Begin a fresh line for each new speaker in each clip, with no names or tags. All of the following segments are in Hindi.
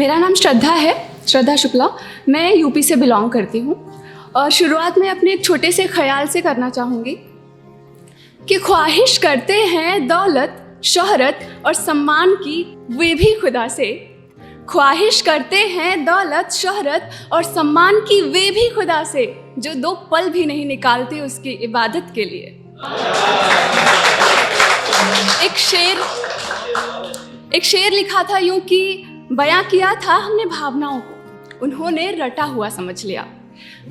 मेरा नाम श्रद्धा है, श्रद्धा शुक्ला। मैं यूपी से बिलोंग करती हूँ और शुरुआत में अपने एक छोटे से ख्याल से करना चाहूँगी कि ख्वाहिश करते हैं दौलत, शोहरत और सम्मान की वे भी खुदा से। ख्वाहिश करते हैं दौलत, शोहरत और सम्मान की वे भी खुदा से, जो 2 पल भी नहीं निकालते उसकी इबादत के लिए। एक शेर लिखा था यूं कि बयां किया था हमने भावनाओं को, उन्होंने रटा हुआ समझ लिया।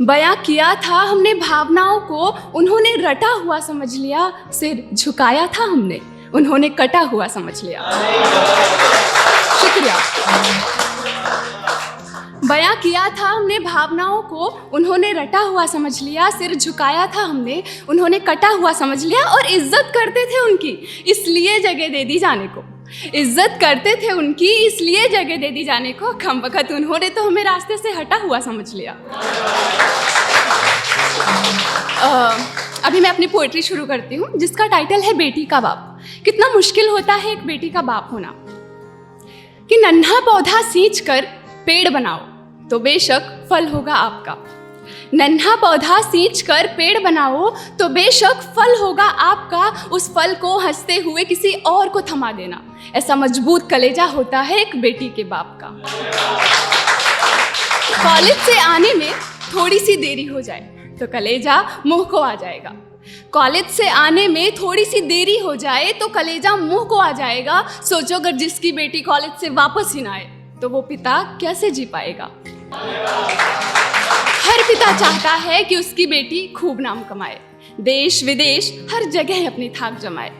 बयां किया था हमने भावनाओं को, उन्होंने रटा हुआ समझ लिया। सिर झुकाया था हमने, उन्होंने कटा हुआ समझ लिया। शुक्रिया। बयां किया था हमने भावनाओं को, उन्होंने रटा हुआ समझ लिया। सिर झुकाया था हमने, उन्होंने कटा हुआ समझ लिया। और इज्जत करते थे उनकी, इसलिए जगह दे दी जाने को। इज्जत करते थे उनकी, इसलिए जगह दे दी जाने को। कम वक्त उन्होंने तो हमें रास्ते से हटा हुआ समझ लिया। अभी मैं अपनी पोएट्री शुरू करती हूँ, जिसका टाइटल है बेटी का बाप। कितना मुश्किल होता है एक बेटी का बाप होना। कि नन्हा पौधा सींच कर पेड़ बनाओ तो बेशक फल होगा आपका। नन्हा पौधा सींच कर पेड़ बनाओ तो बेशक फल होगा आपका। उस फल को हंसते हुए किसी और को थमा देना, ऐसा मजबूत कलेजा होता है एक बेटी के बाप का। कॉलेज से आने में थोड़ी सी देरी हो जाए तो कलेजा मुंह को आ जाएगा। कॉलेज से आने में थोड़ी सी देरी हो जाए तो कलेजा मुंह को आ जाएगा। सोचो अगर जिसकी बेटी कॉलेज से वापस ही ना आए तो वो पिता कैसे जी पाएगा। हर पिता चाहता है कि उसकी बेटी खूब नाम कमाए, देश विदेश हर जगह अपनी थाक जमाए।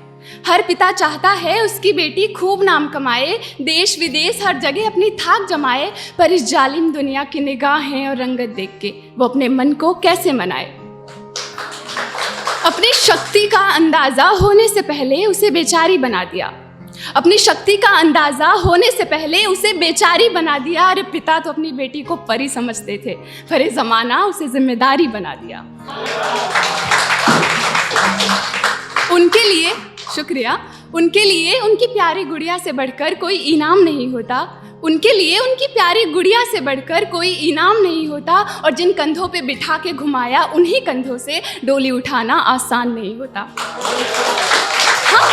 हर पिता चाहता है उसकी बेटी खूब नाम कमाए, देश विदेश हर जगह अपनी थाक जमाए। पर इस जालिम दुनिया की निगाहें और रंगत देख के वो अपने मन को कैसे मनाए। अपनी शक्ति का अंदाजा होने से पहले उसे बेचारी बना दिया। अपनी शक्ति का अंदाजा होने से पहले उसे बेचारी बना दिया। अरे पिता तो अपनी बेटी को परी समझते थे, पर ज़माना उसे जिम्मेदारी बना दिया। उनके लिए शुक्रिया। उनके लिए उनकी प्यारी गुड़िया से बढ़कर कोई इनाम नहीं होता। उनके लिए उनकी प्यारी गुड़िया से बढ़कर कोई इनाम नहीं होता। और जिन कंधों पे बिठा के घुमाया, उन्हीं कंधों से डोली उठाना आसान नहीं होता। हाँ,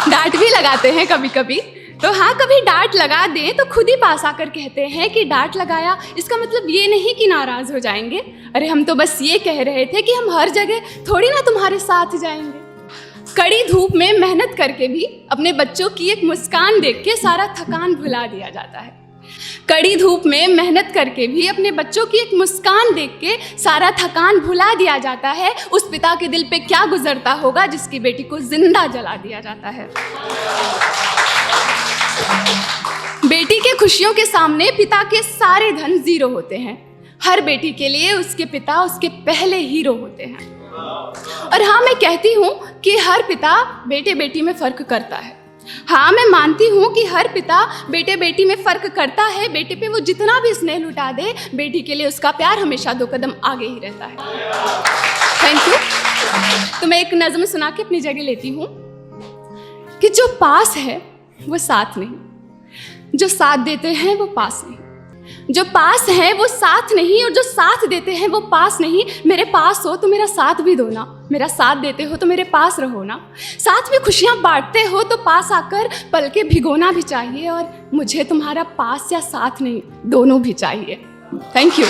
डांट भी लगाते हैं कभी कभी। तो हाँ, कभी डांट लगा दें तो खुद ही पास आकर कहते हैं कि डांट लगाया, इसका मतलब ये नहीं कि नाराज़ हो जाएंगे। अरे हम तो बस ये कह रहे थे कि हम हर जगह थोड़ी ना तुम्हारे साथ जाएंगे। कड़ी धूप में मेहनत करके भी अपने बच्चों की एक मुस्कान देख के सारा थकान भुला दिया जाता है। कड़ी धूप में मेहनत करके भी अपने बच्चों की एक मुस्कान देख के सारा थकान भुला दिया जाता है। उस पिता के दिल पे क्या गुजरता होगा जिसकी बेटी को जिंदा जला दिया जाता है। बेटी के खुशियों के सामने पिता के सारे धन जीरो होते हैं। हर बेटी के लिए उसके पिता उसके पहले हीरो होते हैं। और हाँ, मैं कहती हूँ कि हर पिता बेटे बेटी में फर्क करता है। हाँ, मैं मानती हूँ कि हर पिता बेटे बेटी में फ़र्क करता है। बेटे पे वो जितना भी स्नेह लुटा दे, बेटी के लिए उसका प्यार हमेशा 2 कदम आगे ही रहता है। Thank you. तो मैं एक नज़्म सुना के अपनी जगह लेती हूँ कि जो पास है वो साथ नहीं, जो साथ देते हैं वो पास नहीं। जो पास है वो साथ नहीं, और जो साथ देते हैं वो पास नहीं। मेरे पास हो तो मेरा साथ भी दो ना, मेरा साथ देते हो तो मेरे पास रहो ना। साथ में खुशियाँ बांटते हो तो पास आकर पल के भिगोना भी चाहिए। और मुझे तुम्हारा पास या साथ नहीं, दोनों भी चाहिए। Thank you.